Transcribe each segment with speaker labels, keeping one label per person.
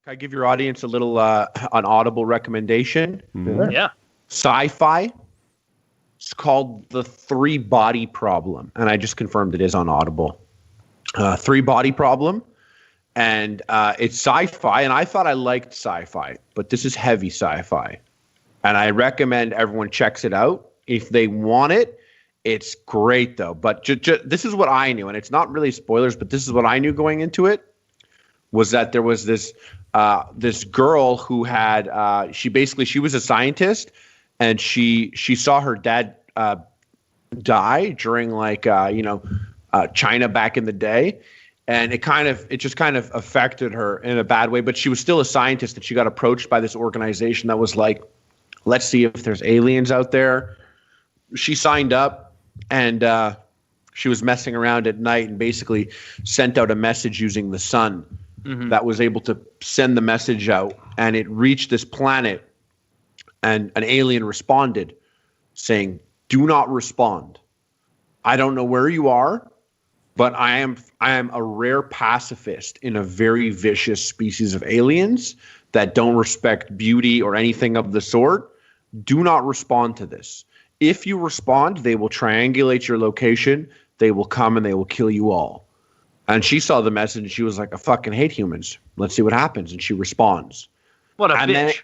Speaker 1: Can I give your audience a little an audible recommendation?
Speaker 2: Mm-hmm.
Speaker 3: Yeah.
Speaker 1: Sci-fi. It's called The Three Body Problem, and I just confirmed it is on Audible. Three Body Problem, and it's sci-fi, and I thought I liked sci-fi, but this is heavy sci-fi, and I recommend everyone checks it out if they want it. It's great though, but this is what I knew, and it's not really spoilers, but this is what I knew going into it, was that there was this girl who had she was a scientist, and she saw her dad die during China back in the day, and it just kind of affected her in a bad way. But she was still a scientist, and she got approached by this organization that was like, let's see if there's aliens out there. She signed up, and she was messing around at night and basically sent out a message using the sun that was able to send the message out, and it reached this planet, and an alien responded saying, "Do not respond. I don't know where you are, but I am a rare pacifist in a very vicious species of aliens that don't respect beauty or anything of the sort. Do not respond to this. If you respond, they will triangulate your location. They will come and they will kill you all." And she saw the message and she was like, "I fucking hate humans. Let's see what happens." And she responds.
Speaker 3: What a bitch.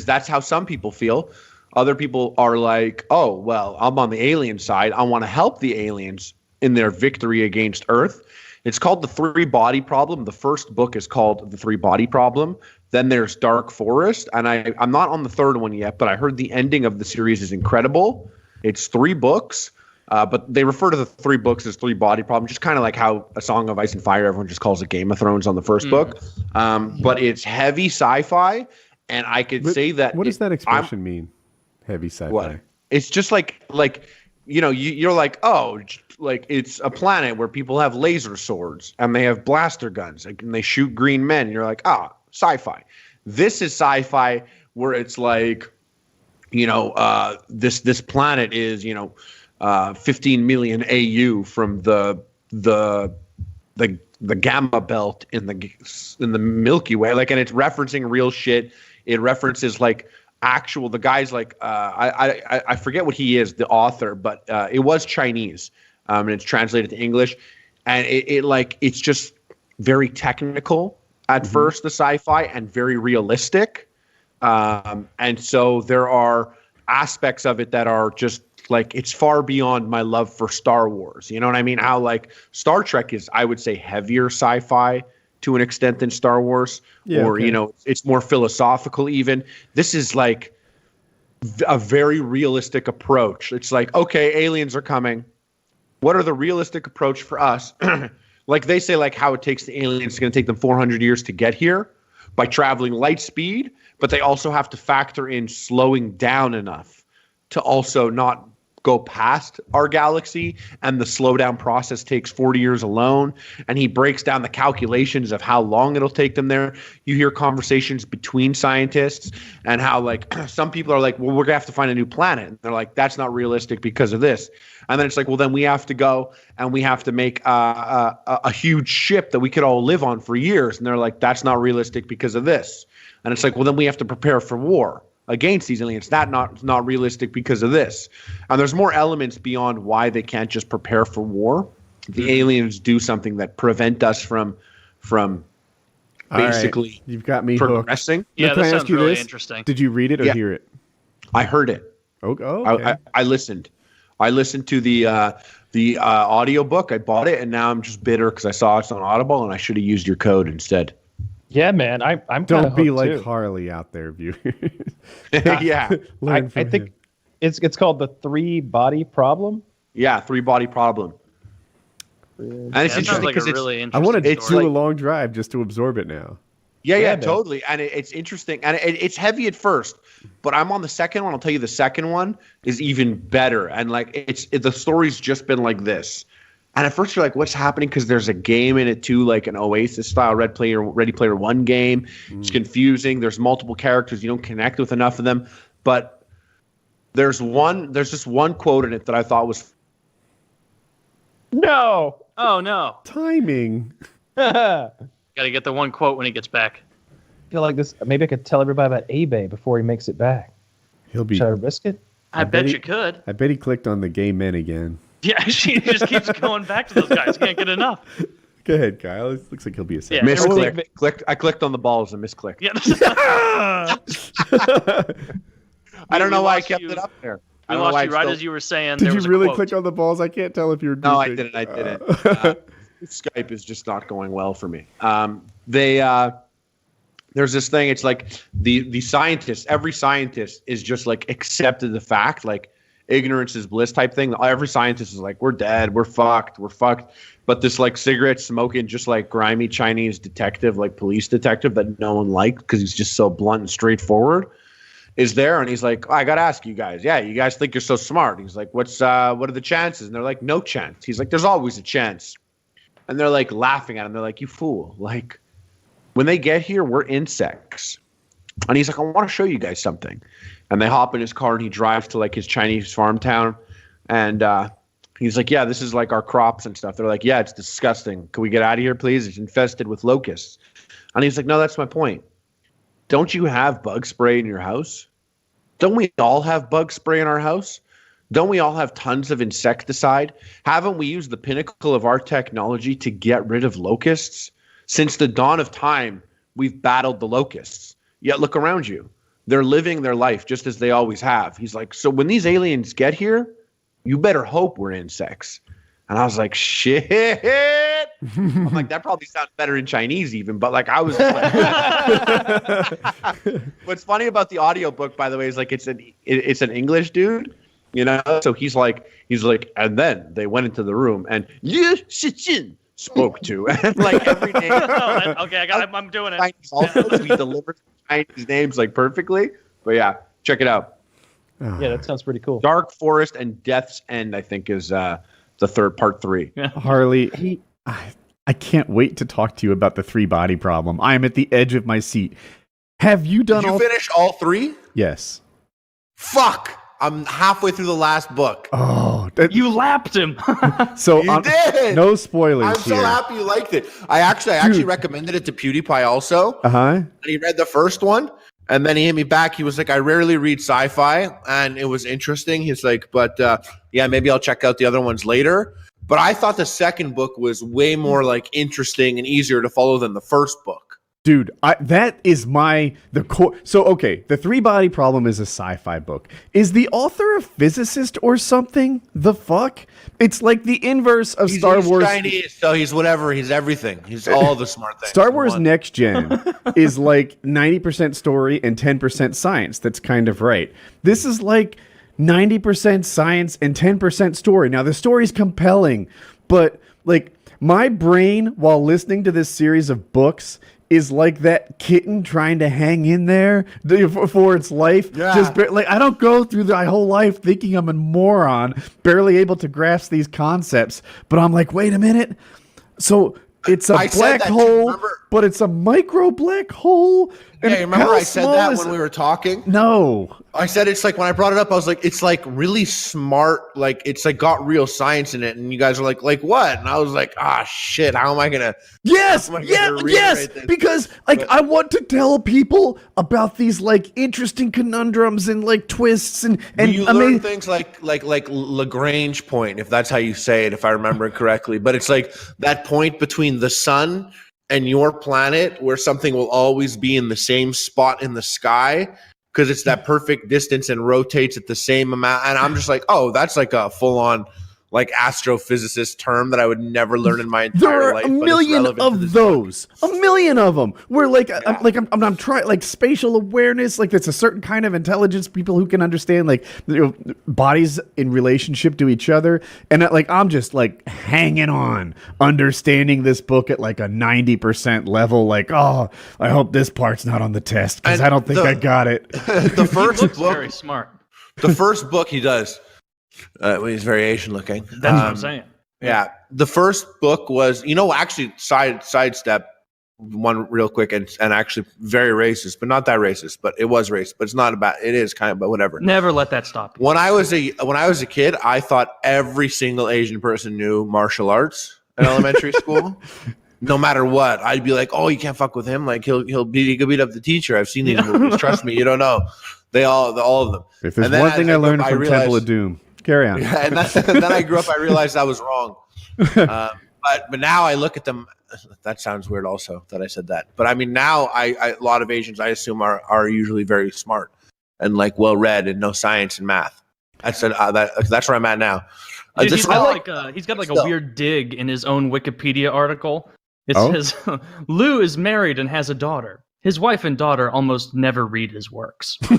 Speaker 1: That's how some people feel. Other people are like, "Oh, well, I'm on the alien side. I want to help the aliens in their victory against Earth." It's called The Three Body Problem. The first book is called The Three Body Problem. Then there's Dark Forest. And I'm not on the third one yet, but I heard the ending of the series is incredible. It's 3 books, but they refer to the 3 books as Three Body Problem, just kind of like how A Song of Ice and Fire, everyone just calls it Game of Thrones on the first book. But it's heavy sci-fi, and I could say that...
Speaker 2: What does that expression mean, heavy sci-fi?
Speaker 1: What? It's just like you're like, oh, like it's a planet where people have laser swords and they have blaster guns and they shoot green men. And you're like, sci-fi. This is sci-fi where it's like, this planet is 15 million AU from the gamma belt in the Milky Way. Like, and it's referencing real shit. It references like the guy's like I forget what he is, the author, but it was Chinese, and it's translated to English, and it's just very technical at first, the sci-fi, and very realistic, and so there are aspects of it that are just like, it's far beyond my love for Star Wars. You know what I mean? How like Star Trek is, I would say, heavier sci-fi to an extent than Star Wars, it's more philosophical even. This is like a very realistic approach. It's like, okay, aliens are coming. What are the realistic approach for us? Like they say, like how it takes the aliens, it's going to take them 400 years to get here by traveling light speed, but they also have to factor in slowing down enough to also not go past our galaxy, and the slowdown process takes 40 years alone. And he breaks down the calculations of how long it'll take them there. You hear conversations between scientists and how like some people are like, well, we're gonna have to find a new planet. And they're like, that's not realistic because of this. And then it's like, well, then we have to go and we have to make a huge ship that we could all live on for years. And they're like, that's not realistic because of this. And it's like, well, then we have to prepare for war against these aliens. That's not realistic because of this. And there's more elements beyond why they can't just prepare for war. The aliens do something that prevent us from basically
Speaker 2: You've got me
Speaker 1: progressing.
Speaker 2: Hooked.
Speaker 3: Yeah, that sounds really interesting.
Speaker 2: Did you read it or hear it?
Speaker 1: I heard it.
Speaker 2: Okay.
Speaker 1: I listened. I listened to the audio book. I bought it, and now I'm just bitter because I saw it's on Audible, and I should have used your code instead.
Speaker 4: Yeah, man. I'm
Speaker 2: don't be like
Speaker 4: too.
Speaker 2: Harley out there, viewers.
Speaker 1: Yeah,
Speaker 4: I think it's called The Three Body Problem.
Speaker 1: Yeah, Three Body Problem. And it's interesting
Speaker 3: like
Speaker 1: because
Speaker 3: really
Speaker 2: I want to do
Speaker 1: like,
Speaker 2: a long drive just to absorb it now.
Speaker 1: Yeah, totally. And it's interesting, and it's heavy at first, but I'm on the second one. I'll tell you, the second one is even better. And like the story's just been like this. And at first you're like, what's happening? Because there's a game in it too, like an Oasis style Ready Player One game. It's confusing. There's multiple characters. You don't connect with enough of them. But there's just one quote in it that I thought was
Speaker 3: Oh no.
Speaker 2: Timing.
Speaker 3: Got to get the one quote when he gets back.
Speaker 4: feel like this. Maybe I could tell everybody about eBay before he makes it back.
Speaker 2: He'll be.
Speaker 4: Should I risk it?
Speaker 3: I bet you could.
Speaker 2: I bet he clicked on the gay men again.
Speaker 3: Yeah, she just keeps going back to those guys. Can't get enough.
Speaker 2: Go ahead, Kyle. It looks like he'll be a
Speaker 3: Yeah.
Speaker 1: Misclicked. I clicked on the balls and misclicked.
Speaker 3: Yeah.
Speaker 1: I don't know why I
Speaker 3: lost
Speaker 1: kept
Speaker 3: you.
Speaker 1: it up there.
Speaker 3: We lost you right as you were saying.
Speaker 2: Did
Speaker 3: there
Speaker 2: you
Speaker 3: was a
Speaker 2: really
Speaker 3: quote.
Speaker 2: click on the balls? I can't tell if you're.
Speaker 1: No, I
Speaker 2: goofing.
Speaker 1: didn't. Skype is just not going well for me. There's this thing. It's like the scientists. Every scientist is just like accepted the fact, like ignorance is bliss type thing. Every scientist is like, we're dead, we're fucked. But this like cigarette smoking, just like grimy Chinese detective, like police detective that no one liked because he's just so blunt and straightforward, is there. And he's like, I got to ask you guys. Yeah, you guys think you're so smart. He's like, what are the chances? And they're like, no chance. He's like, there's always a chance. And they're like laughing at him. They're like, you fool. Like, when they get here, we're insects. And he's like, I want to show you guys something. And they hop in his car and he drives to like his Chinese farm town. And he's like, yeah, this is like our crops and stuff. They're like, yeah, it's disgusting. Can we get out of here, please? It's infested with locusts. And he's like, no, that's my point. Don't you have bug spray in your house? Don't we all have bug spray in our house? Don't we all have tons of insecticide? Haven't we used the pinnacle of our technology to get rid of locusts? Since the dawn of time, we've battled the locusts. Yet look around you. They're living their life just as they always have. He's like, so when these aliens get here, you better hope we're insects. And I was like, shit. I'm like, that probably sounds better in Chinese even. But like, I was like, what's funny about the audiobook, by the way, is like, it's an English dude, you know? So he's like, and then they went into the room and spoke to and like every name.
Speaker 3: Okay, I'm doing it.
Speaker 1: Also, so he delivers Chinese names like perfectly. But yeah, check it out.
Speaker 4: Yeah, that sounds pretty cool.
Speaker 1: Dark Forest and Death's End, I think, is the third part 3.
Speaker 2: Harley, I can't wait to talk to you about the 3-body problem. I am at the edge of my seat. Have you done?
Speaker 5: Did you finish all 3?
Speaker 2: Yes.
Speaker 5: Fuck! I'm halfway through the last book.
Speaker 2: Oh,
Speaker 3: you lapped him.
Speaker 2: So
Speaker 5: you did.
Speaker 2: No spoilers.
Speaker 5: I'm so happy you liked it. I actually recommended it to PewDiePie also. And he read the first one, and then he hit me back. He was like, "I rarely read sci-fi, and it was interesting." He's like, "But yeah, maybe I'll check out the other ones later." But I thought the second book was way more like interesting and easier to follow than the first book.
Speaker 2: Dude, that is the core. So, okay, the 3-body problem is a sci-fi book. Is the author a physicist or something? The fuck? It's like the inverse of Star Wars.
Speaker 5: Chinese, so he's whatever. He's everything. He's all the smart things.
Speaker 2: Star Wars Next Gen is like 90% story and 10% science. That's kind of right. This is like 90% science and 10% story. Now, the story's compelling, but like my brain, while listening to this series of books, is like that kitten trying to hang in there for its life.
Speaker 5: Yeah.
Speaker 2: Just like I don't go through my whole life thinking I'm a moron, barely able to grasp these concepts. But I'm like, wait a minute. So it's a black hole, but it's a micro black hole.
Speaker 5: Yeah, you remember I said that when we were talking?
Speaker 2: No.
Speaker 5: I said it's like when I brought it up, I was like, it's like really smart. Like it's like got real science in it. And you guys are like what? And I was like, shit, how am I going to?
Speaker 2: Yes. Because like I want to tell people about these like interesting conundrums and like twists and
Speaker 5: you learn things like Lagrange point, if that's how you say it, if I remember it correctly. But it's like that point between the sun and your planet where something will always be in the same spot in the sky because it's that perfect distance and rotates at the same amount. And I'm just like, that's like a full-on like astrophysicist term that I would never learn in my entire life.
Speaker 2: There are a million of those. A million of them. Where like I'm trying like spatial awareness. Like that's a certain kind of intelligence. People who can understand like bodies in relationship to each other. And like I'm just like hanging on, understanding this book at like a 90% level. Like I hope this part's not on the test because I don't think I got it.
Speaker 5: The first book,
Speaker 3: very smart.
Speaker 5: The first book he does. He's very Asian looking.
Speaker 3: That's what I'm saying.
Speaker 5: Yeah. The first book was, actually sidestep one real quick and actually very racist, but not that racist, but it was racist, but it's not about, it is kind of, but whatever.
Speaker 3: Never let that stop.
Speaker 5: When I was a kid, I thought every single Asian person knew martial arts in elementary school. no matter what, I'd be like, oh, you can't fuck with him. Like he could beat up the teacher. I've seen these movies. Trust me, you don't know. All of them.
Speaker 2: If there's one thing I learned from Temple of Doom, carry on.
Speaker 5: Yeah, and then I grew up. I realized I was wrong. But now I look at them. That sounds weird, also that I said that. But I mean, now a lot of Asians I assume are usually very smart and like well read and know science and math. That's where I'm at now.
Speaker 3: Dude, he's got like a weird dig in his own Wikipedia article. It says Liu is married and has a daughter. His wife and daughter almost never read his works.
Speaker 5: He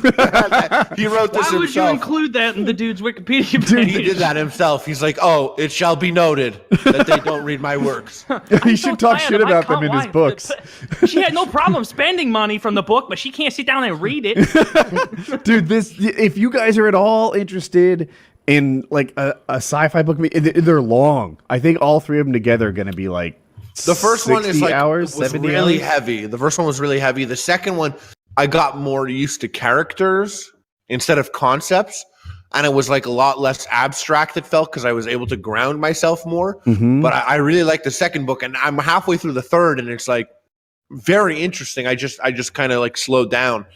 Speaker 5: wrote this himself.
Speaker 3: Why would you include that in the dude's Wikipedia page?
Speaker 5: He did that himself. He's like, oh, it shall be noted that they don't read my works.
Speaker 2: He should talk shit about them in his books.
Speaker 3: She had no problem spending money from the book, but she can't sit down and read it.
Speaker 2: Dude, if you guys are at all interested in like a sci-fi book, they're long. I think all three of them together are going to be like
Speaker 5: the first one is like
Speaker 2: hours,
Speaker 5: was
Speaker 2: 70
Speaker 5: really
Speaker 2: hours?
Speaker 5: heavy. The first one was really heavy. The second one, I got more used to characters instead of concepts, and it was like a lot less abstract. It felt because I was able to ground myself more.
Speaker 2: Mm-hmm.
Speaker 5: But I really like the second book, and I'm halfway through the third, and it's like very interesting. I just kind of like slowed down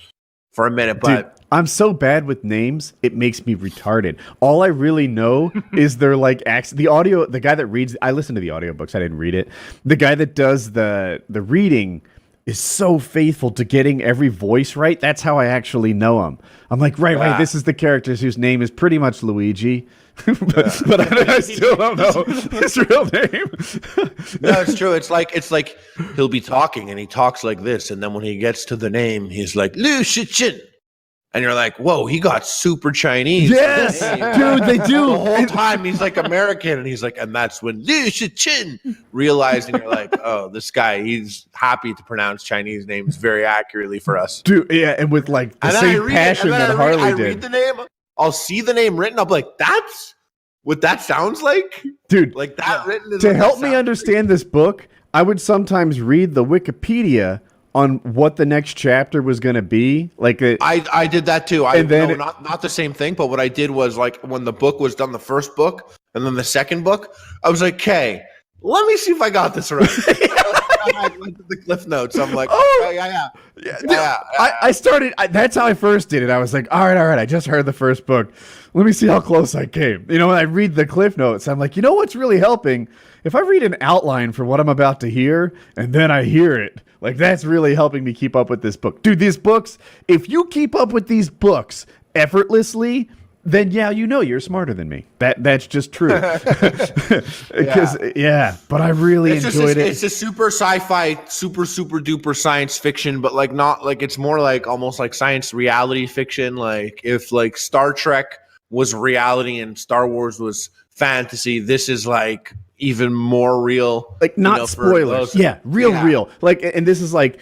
Speaker 5: for a minute, but.
Speaker 2: Dude, I'm so bad with names, it makes me retarded. All I really know is they're like the guy that reads, I listen to the audiobooks, I didn't read it. The guy that does the reading is so faithful to getting every voice right. That's how I actually know him. I'm like, right, this is the character whose name is pretty much Luigi. but I still don't know his real name.
Speaker 5: No, it's true. It's like he'll be talking and he talks like this, and then when he gets to the name, he's like Liu Shichin. And you're like, whoa, he got super Chinese.
Speaker 2: Yes, dude, they do.
Speaker 5: The whole time he's like American, and he's like, and that's when Liu Shichin realized, and you're like, oh, this guy, he's happy to pronounce Chinese names very accurately for us.
Speaker 2: Dude, yeah, and with like the same passion that Harley did.
Speaker 5: I read the name, I'll see the name written, I'm like, that's what that sounds like?
Speaker 2: Dude,
Speaker 5: like that written.
Speaker 2: To help me understand this book, I would sometimes read the Wikipedia on what the next chapter was going to be. Like
Speaker 5: I did that too. Not the same thing, but what I did was like when the book was done, the first book and then the second book, I was like, okay, let me see if I got this right. I went to the cliff notes. I'm like, yeah.
Speaker 2: I started. That's how I first did it. I was like, all right. I just heard the first book. Let me see how close I came. You know, when I read the cliff notes, I'm like, you know what's really helping? If I read an outline for what I'm about to hear and then I hear it, like that's really helping me keep up with this book. Dude, these books, if you keep up with these books effortlessly, then yeah, you know you're smarter than me. That's just true. Because but I really enjoyed it.
Speaker 5: It's a super sci-fi, super duper science fiction, but like not like it's more like almost like science reality fiction. Like if like Star Trek was reality and Star Wars was fantasy, this is like even more real.
Speaker 2: Like not spoilers. Real. Like, and this is like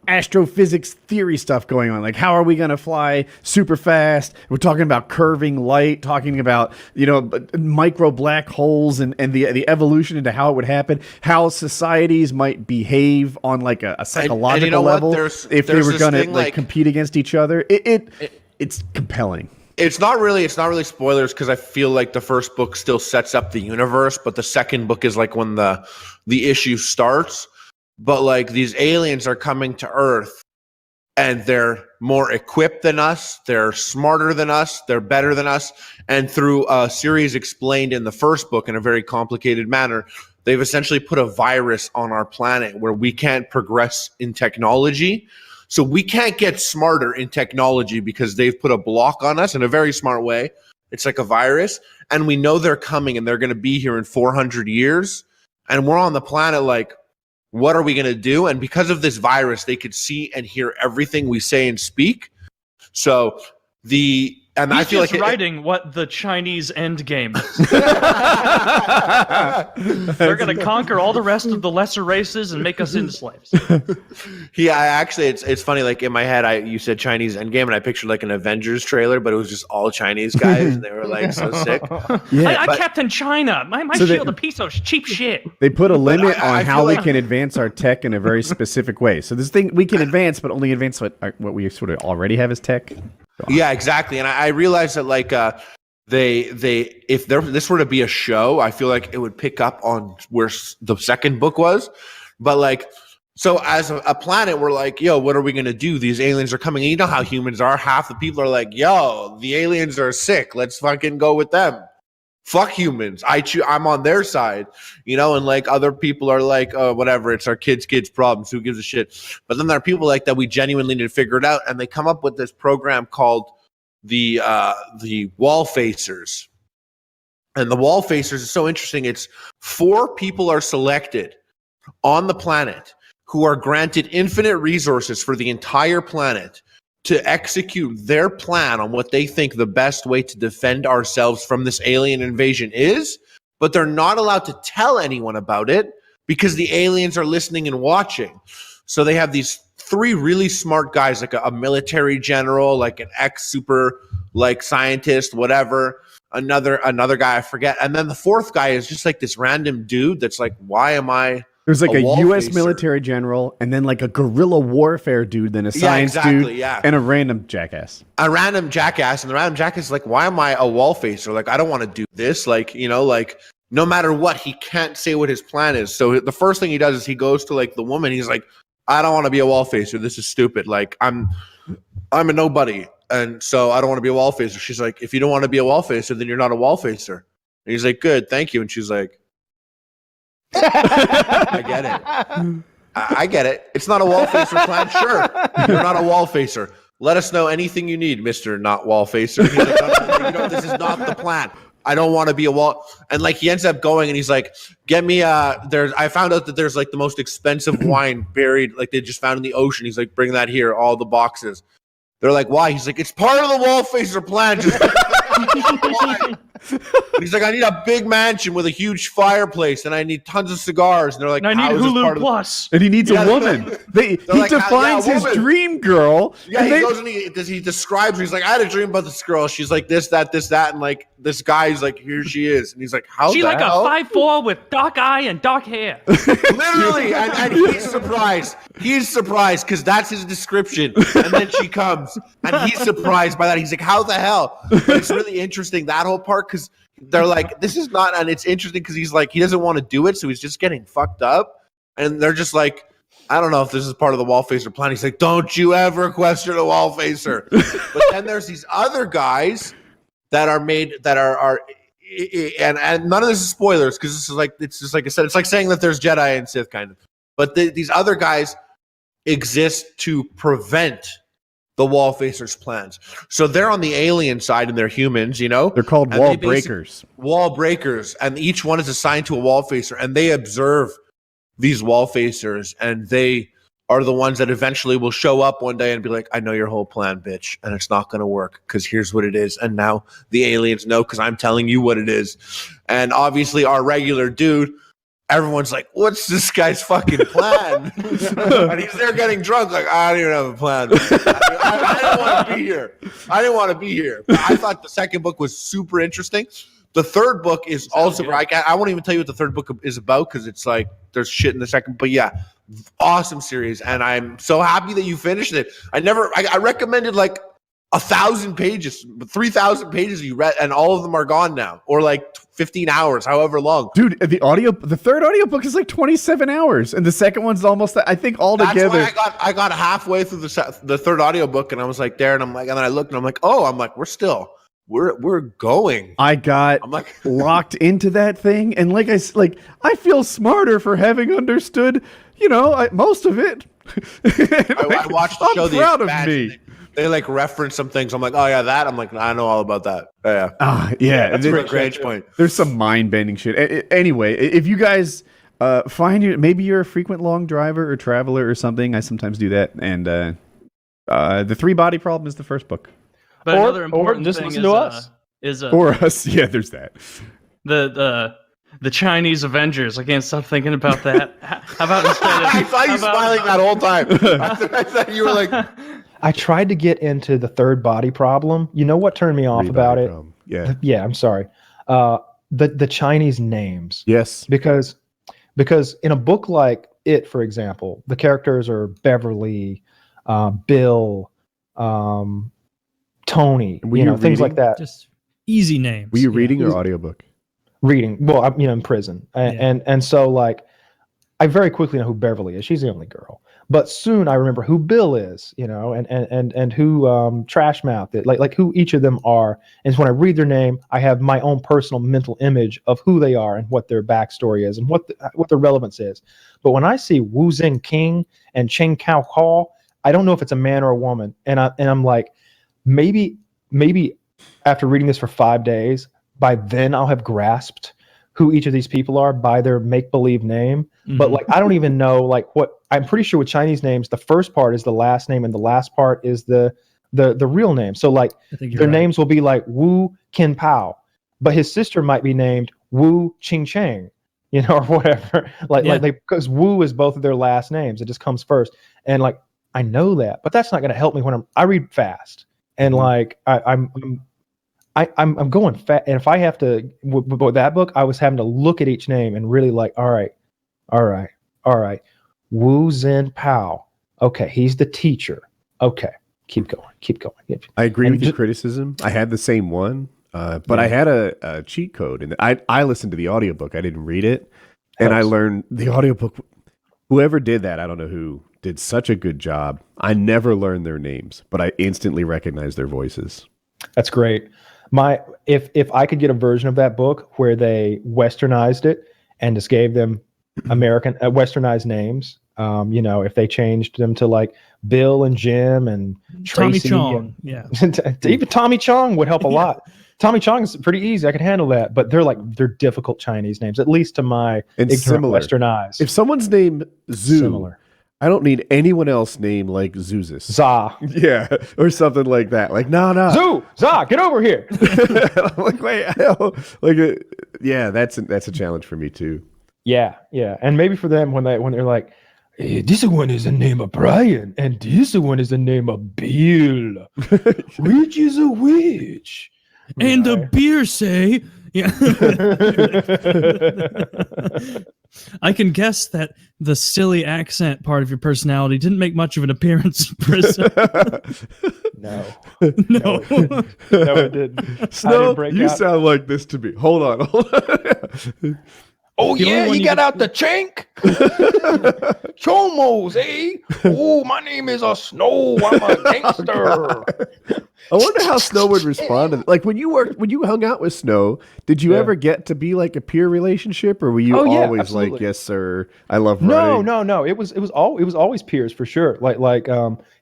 Speaker 2: astrophysics theory stuff going on. Like, how are we going to fly super fast? We're talking about curving light, talking about, you know, micro black holes and the evolution into how it would happen, how societies might behave on like a psychological level if they were going to like compete against each other. It's compelling.
Speaker 5: It's not really spoilers because I feel like the first book still sets up the universe, but the second book is like when the issue starts. But like these aliens are coming to Earth and they're more equipped than us, they're smarter than us, they're better than us. And through a series explained in the first book in a very complicated manner, they've essentially put a virus on our planet where we can't progress in technology. So we can't get smarter in technology because they've put a block on us in a very smart way. It's like a virus. And we know they're coming and they're going to be here in 400 years. And we're on the planet like, what are we going to do? And because of this virus, they could see and hear everything we say and speak. So I feel like
Speaker 3: writing what the Chinese end game is. They're going to conquer all the rest of the lesser races and make us into slaves.
Speaker 5: Yeah, actually, it's funny. Like in my head, you said Chinese end game, and I pictured like an Avengers trailer, but it was just all Chinese guys, and they were like so sick.
Speaker 3: Yeah, I Captain China. My shield a piece of cheap shit.
Speaker 2: They put a limit on how we can advance our tech in a very specific way. So this thing we can advance, but only advance what we sort of already have as tech.
Speaker 5: Yeah, exactly. And I realized that like if this were to be a show, I feel like it would pick up on where the second book was. But like, so as a planet, we're like, yo, what are we gonna do? These aliens are coming. And you know how humans are. Half the people are like, yo, the aliens are sick. Let's fucking go with them. Fuck humans. I'm on their side, you know, and like other people are like, oh, whatever, it's our kids' problems. Who gives a shit? But then there are people like that we genuinely need to figure it out, and they come up with this program called the wall facers. And the wall facers is so interesting. It's 4 people are selected on the planet who are granted infinite resources for the entire planet to execute their plan on what they think the best way to defend ourselves from this alien invasion is, but they're not allowed to tell anyone about it because the aliens are listening and watching. So they have these 3 really smart guys, like a military general, like an ex-super like scientist, whatever, another guy I forget, and then the 4th guy is just like this random dude that's like, why am I
Speaker 2: There's like a U.S.
Speaker 5: facer?
Speaker 2: military general, and then like a guerrilla warfare dude, then a science dude, and a random jackass.
Speaker 5: A random jackass, and the random jackass is like, why am I a wall facer? Like, I don't want to do this. Like, you know, like no matter what, he can't say what his plan is. So the first thing he does is he goes to like the woman. He's like, I don't want to be a wall facer. This is stupid. Like, I'm a nobody, and so I don't want to be a wall facer. She's like, if you don't want to be a wall facer, then you're not a wall facer. And he's like, good, thank you. And she's like, I get it. I get it. It's not a wall facer plan. Sure. You're not a wall facer. Let us know anything you need, Mr. Not Wall Facer. He's like, no, you know, this is not the plan. I don't want to be a wall. And like he ends up going and he's like, get me I found out that there's like the most expensive wine buried, like they just found in the ocean. He's like, bring that here, all the boxes. They're like, why? He's like, it's part of the wall facer plan. Just he's like, I need a big mansion with a huge fireplace, and I need tons of cigars. And they're like,
Speaker 3: and I need Hulu Plus.
Speaker 2: And he needs a woman. He
Speaker 5: like,
Speaker 2: defines his dream girl.
Speaker 5: Yeah, he goes and he describes her. He's like, I had a dream about this girl. She's like this, that, and like this guy's like, here she is. And he's like, how?
Speaker 3: She's like
Speaker 5: hell?
Speaker 3: a 5'4" with dark eye and dark hair.
Speaker 5: Literally, and he's surprised. He's surprised because that's his description. And then she comes, and he's surprised by that. He's like, how the hell? But it's really interesting, that whole part, because they're like, this is not, and it's interesting because he's like, he doesn't want to do it, so he's just getting fucked up. And they're just like, I don't know if this is part of the wall facer plan. He's like, don't you ever question a wall facer. But then there's these other guys that are made, that are and none of this is spoilers, because this is like, it's just like I said, it's like saying that there's Jedi and Sith kind of. But these other guys exist to prevent the wall facers' plans. So they're on the alien side and they're humans, you know?
Speaker 2: They're called wall breakers.
Speaker 5: Wall breakers. And each one is assigned to a wall facer, and they observe these wall facers, and they are the ones that eventually will show up one day and be like, I know your whole plan, bitch, and it's not going to work because here's what it is. And now the aliens know because I'm telling you what it is. And obviously our regular dude, everyone's like, what's this guy's fucking plan? And he's there getting drunk, like, I don't even have a plan. I didn't want to be here. I didn't want to be here. But I thought the second book was super interesting. The third book is also, I won't even tell you what the third book is about because it's like, there's shit in the second. But yeah, awesome series. And I'm so happy that you finished it. I recommended like 1,000 pages, 3,000 pages you read, and all of them are gone now, or like 15 hours, however long.
Speaker 2: Dude, the third audiobook is like 27 hours, and the second one's almost, I think, all together.
Speaker 5: That's why I got halfway through the third audiobook, and I was like there, and I'm like, and then I looked, and I'm like, oh, I'm like, we're going.
Speaker 2: I'm like locked into that thing, and I feel smarter for having understood, most of it.
Speaker 5: I watched the show.
Speaker 2: I'm proud of me.
Speaker 5: They like reference some things. I'm like, oh yeah, that. I'm like, I know all about that. Yeah.
Speaker 2: Yeah.
Speaker 5: That's a great Grange point.
Speaker 2: There's some mind bending shit. Anyway, if you guys maybe you're a frequent long driver or traveler or something. I sometimes do that. And the 3 Body Problem is the first book.
Speaker 3: But another important
Speaker 4: just
Speaker 3: thing
Speaker 4: listen to us.
Speaker 2: Or us. Yeah, there's that.
Speaker 3: The Chinese Avengers. I can't stop thinking about that. How about instead of,
Speaker 5: I saw you smiling that whole time. I thought you were like.
Speaker 4: I tried to get into the 3rd Body Problem. You know what turned me off about it? Yeah, I'm sorry. The Chinese names.
Speaker 2: Yes.
Speaker 4: Because in a book like it, for example, the characters are Beverly, Bill, Tony, things like that.
Speaker 6: Just easy names.
Speaker 2: Were you reading your audiobook?
Speaker 4: Reading. Well, I'm in prison. And so like I very quickly know who Beverly is. She's the only girl. But soon I remember who Bill is, you know, and who Trash Mouth is, like who each of them are. And so when I read their name, I have my own personal mental image of who they are and what their backstory is and what their relevance is. But when I see Wu Zing King and Cheng Kao Hall, I don't know if it's a man or a woman. And I'm like, maybe after reading this for 5 days, by then I'll have grasped who each of these people are by their make-believe name. Mm-hmm. But like, I don't even know like what, I'm pretty sure with Chinese names, the first part is the last name and the last part is the real name. So like their names will be like Wu Kin Pao, but his sister might be named Wu Ching Chang, you know, or whatever. Like because Wu is both of their last names. It just comes first. And like, I know that, but that's not going to help me when I read fast. And like, I'm going fast, and if I have to with that book, I was having to look at each name and really like, all right, Wu Zhen Pao. Okay, he's the teacher. Okay, keep going.
Speaker 6: I agree with your criticism. I had the same one, but I had a cheat code, and I listened to the audiobook. I didn't read it, and I learned the audiobook. Whoever did that, I don't know who, did such a good job. I never learned their names, but I instantly recognized their voices.
Speaker 4: That's great. If I could get a version of that book where they westernized it and just gave them American westernized names, you know, if they changed them to like Bill and Jim and Tracy,
Speaker 7: Tommy Chong,
Speaker 4: even Tommy Chong would help a lot. Tommy Chong is pretty easy. I can handle that, but they're difficult Chinese names, at least to my ignorant Western eyes.
Speaker 6: If someone's named Zhu, I don't need anyone else named like Zuzis.
Speaker 4: Za.
Speaker 6: Yeah, or something like that. Like, no.
Speaker 4: Za, get over here.
Speaker 6: Like, wait, like, yeah, that's a challenge for me too.
Speaker 4: Yeah, and maybe for them when they're like, hey, this one is the name of Brian, and this one is the name of Bill. Which is a which?
Speaker 7: And the beer say, yeah. I can guess that the silly accent part of your personality didn't make much of an appearance in prison.
Speaker 4: No,
Speaker 7: it
Speaker 4: didn't.
Speaker 6: Snow, you sound like this to me. Hold on.
Speaker 4: Oh, yeah, he got out the chink. Chomos, eh? Oh, my name is Snow. I'm a gangster.
Speaker 6: I wonder how Snow would respond to that. Like when you hung out with Snow, did you ever get to be like a peer relationship, or were you always
Speaker 4: absolutely.
Speaker 6: like, yes, sir, I love running?
Speaker 4: No. It was always peers for sure. Like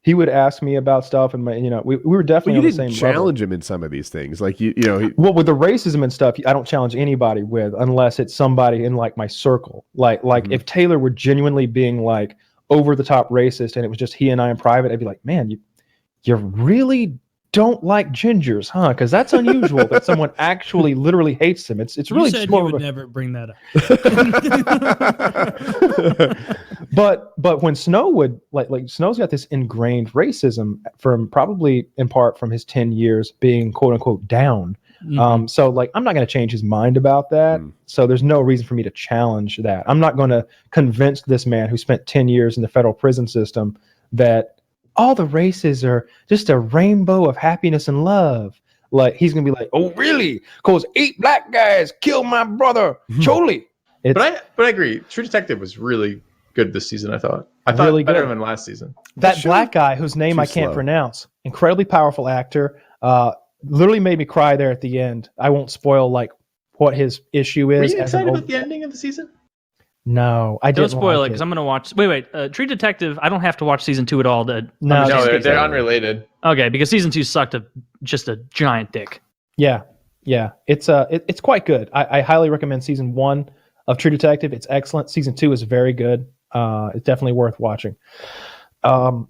Speaker 4: he would ask me about stuff, and we were definitely on the same level.
Speaker 6: You didn't challenge him in some of these things, like you know.
Speaker 4: Well, with the racism and stuff, I don't challenge anybody with unless it's somebody in like my circle. Like if Taylor were genuinely being like over the top racist, and it was just he and I in private, I'd be like, man, you really don't like gingers, huh? Because that's unusual that someone actually literally hates them. It's really
Speaker 7: you said
Speaker 4: more
Speaker 7: you would never bring that
Speaker 4: up. but when Snow would like Snow's got this ingrained racism from probably in part from his 10 years being quote unquote down. Mm-hmm. So like I'm not going to change his mind about that. So there's no reason for me to challenge that. I'm not going to convince this man who spent 10 years in the federal prison system that all the races are just a rainbow of happiness and love. Like he's gonna be like, oh really? Because 8 black guys killed my brother Choli.
Speaker 8: But I agree. True Detective was really good this season. I thought really better than last season.
Speaker 4: That black guy whose name I can't pronounce, incredibly powerful actor. Literally made me cry there at the end. I won't spoil like what his issue is.
Speaker 8: Were you excited about the ending of the season?
Speaker 4: No, I didn't.
Speaker 3: Don't spoil it because I'm going to watch. Wait. True Detective. I don't have to watch season 2 at all.
Speaker 8: No, they're unrelated.
Speaker 3: Okay, because season 2 sucked just a giant dick.
Speaker 4: Yeah. It's quite good. I highly recommend season 1 of True Detective. It's excellent. Season 2 is very good. It's definitely worth watching. I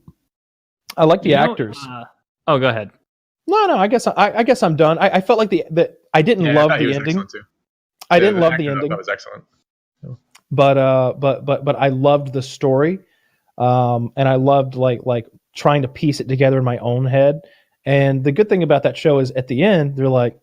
Speaker 4: like the actors.
Speaker 3: Go ahead.
Speaker 4: No. I guess I'm done. I felt like I didn't love the ending. I didn't love the ending.
Speaker 8: That was excellent.
Speaker 4: But I loved the story, and I loved like trying to piece it together in my own head. And the good thing about that show is at the end they're like,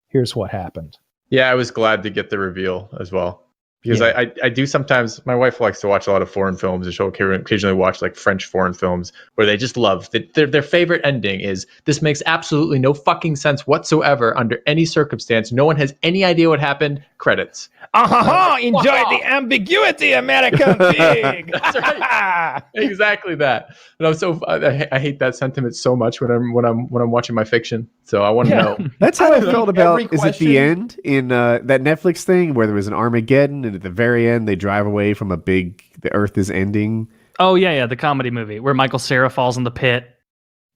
Speaker 4: "Here's what happened."
Speaker 8: Yeah, I was glad to get the reveal as well. Because I do sometimes. My wife likes to watch a lot of foreign films, and she'll occasionally watch like French foreign films where they just love that their favorite ending is this makes absolutely no fucking sense whatsoever under any circumstance. No one has any idea what happened. Credits.
Speaker 4: Enjoy the ambiguity, American pig.
Speaker 8: That's right. Exactly that. And I'm so I hate that sentiment so much when I'm watching my fiction. So I want to know.
Speaker 6: That's how I felt about. Is it the end in that Netflix thing where there was an Armageddon, and at the very end they drive away from the Earth is ending.
Speaker 3: Oh yeah, the comedy movie where Michael Cera falls in the pit.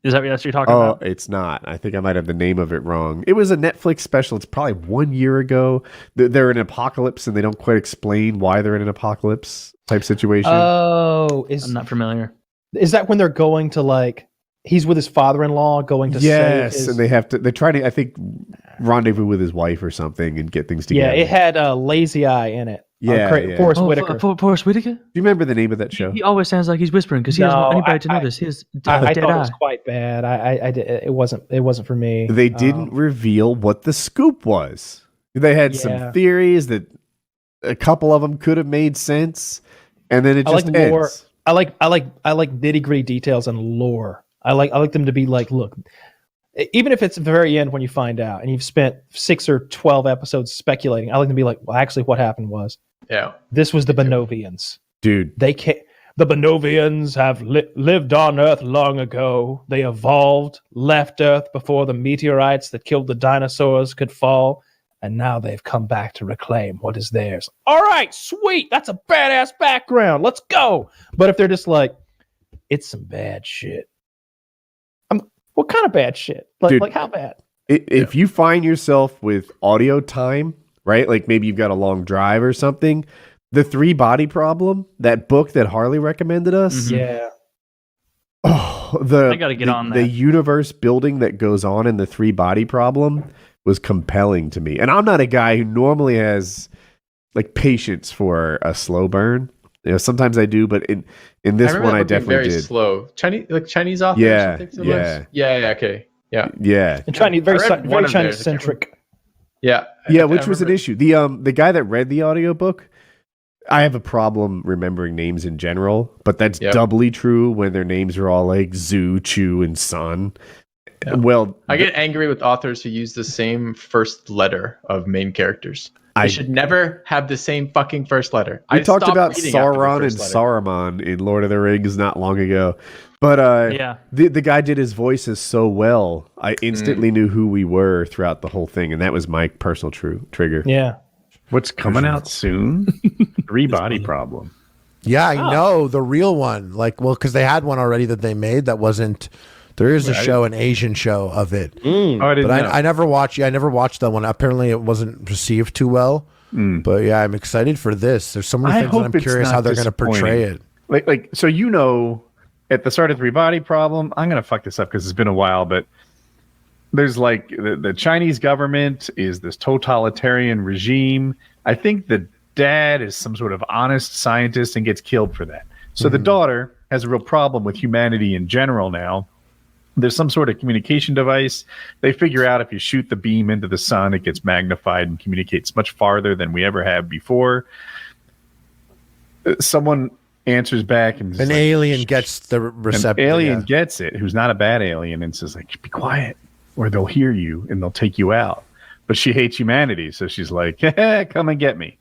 Speaker 3: Is that what you're talking about?
Speaker 6: Oh, it's not. I think I might have the name of it wrong. It was a Netflix special. It's probably 1 year ago. They're in an apocalypse, and they don't quite explain why they're in an apocalypse type situation.
Speaker 4: Oh,
Speaker 3: I'm not familiar.
Speaker 4: Is that when they're going to like? He's with his father-in-law going to save his...
Speaker 6: and they try to, I think, rendezvous with his wife or something and get things together.
Speaker 4: Yeah, it had Lazy Eye in it.
Speaker 6: Yeah.
Speaker 4: Forrest Whitaker.
Speaker 3: Forrest Whitaker?
Speaker 6: Do you remember the name of that show?
Speaker 3: He always sounds like he's whispering because he doesn't want anybody to know this.
Speaker 4: I thought it was quite bad. It wasn't for me.
Speaker 6: They didn't reveal what the scoop was. They had some theories that a couple of them could have made sense, and then it just ends.
Speaker 4: I like nitty gritty details and lore. I like them to be like, look, even if it's the very end when you find out and you've spent 6 or 12 episodes speculating, I like them to be like, well, actually, what happened was, this was the Benovians,
Speaker 6: dude.
Speaker 4: The Benovians have lived on Earth long ago. They evolved, left Earth before the meteorites that killed the dinosaurs could fall, and now they've come back to reclaim what is theirs. All right, sweet, that's a badass background. Let's go. But if they're just like, it's some bad shit. What kind of bad shit?
Speaker 6: Dude,
Speaker 4: like how bad?
Speaker 6: If you find yourself with audio time, right? Like maybe you've got a long drive or something. The 3 Body Problem, that book that Harley recommended us.
Speaker 4: Mm-hmm. Yeah.
Speaker 6: Oh,
Speaker 3: I got to get on that.
Speaker 6: The universe building that goes on in the 3 Body Problem was compelling to me. And I'm not a guy who normally has like patience for a slow burn. You know, sometimes I do, but in this one, I definitely
Speaker 8: very
Speaker 6: did.
Speaker 8: Slow Chinese author.
Speaker 6: Yeah,
Speaker 8: Okay,
Speaker 6: yeah.
Speaker 4: And Chinese, very Chinese centric.
Speaker 6: Yeah, which was an issue. The guy that read the audiobook, I have a problem remembering names in general, but that's doubly true when their names are all like Zhu, Chu, and Sun.
Speaker 8: Yeah.
Speaker 6: Well,
Speaker 8: I get angry with authors who use the same first letter of main characters. They should never have the same fucking first letter.
Speaker 6: We talked about Sauron and Saruman in Lord of the Rings not long ago. But the guy did his voices so well, I instantly knew who we were throughout the whole thing, and that was my personal trigger.
Speaker 4: Yeah.
Speaker 2: What's coming out soon? 3 Body Problem.
Speaker 9: Yeah, I know, the real one. Like, well, because they had one already that they made that wasn't... There is a show, an Asian show of it.
Speaker 2: Oh, I didn't know.
Speaker 9: I never watched. I never watched that one. Apparently, it wasn't received too well. But yeah, I'm excited for this. There's so many things that I'm curious how they're going to portray it.
Speaker 2: Like, so at the start of 3 Body Problem, I'm going to fuck this up because it's been a while, but there's like the Chinese government is this totalitarian regime. I think the dad is some sort of honest scientist and gets killed for that. So the daughter has a real problem with humanity in general now. There's some sort of communication device. They figure out if you shoot the beam into the sun, it gets magnified and communicates much farther than we ever have before. Someone answers back and
Speaker 9: an alien gets the receptor.
Speaker 2: An alien gets it, who's not a bad alien, and says like, "Be quiet, or they'll hear you and they'll take you out." But she hates humanity, so she's like, "Come and get me."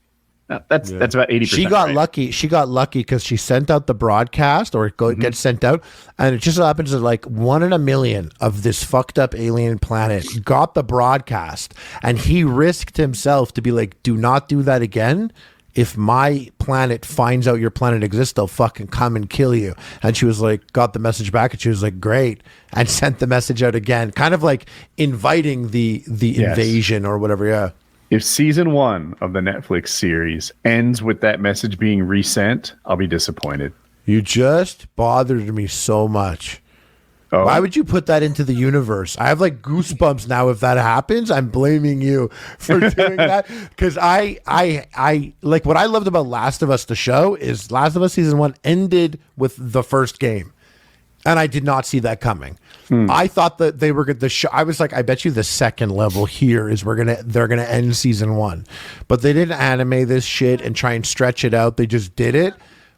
Speaker 2: That's about 80%.
Speaker 9: She got lucky. She got lucky because she sent out the broadcast, or it gets sent out, and it just so happens that like 1 in a million of this fucked up alien planet got the broadcast, and he risked himself to be like, "Do not do that again. If my planet finds out your planet exists, they'll fucking come and kill you." And she was like, got the message back, and she was like, "Great," and sent the message out again, kind of like inviting the invasion or whatever. Yeah.
Speaker 2: If season 1 of the Netflix series ends with that message being resent, I'll be disappointed.
Speaker 9: You just bothered me so much. Oh. Why would you put that into the universe? I have like goosebumps now. If that happens, I'm blaming you for doing that. Because I like what I loved about Last of Us, the show, is Last of Us season 1 ended with the first game. And I did not see that coming. I thought that they were good. The show. I was like, I bet you the second level here is they're gonna end season 1, but they didn't anime this shit and try and stretch it out. They just did it.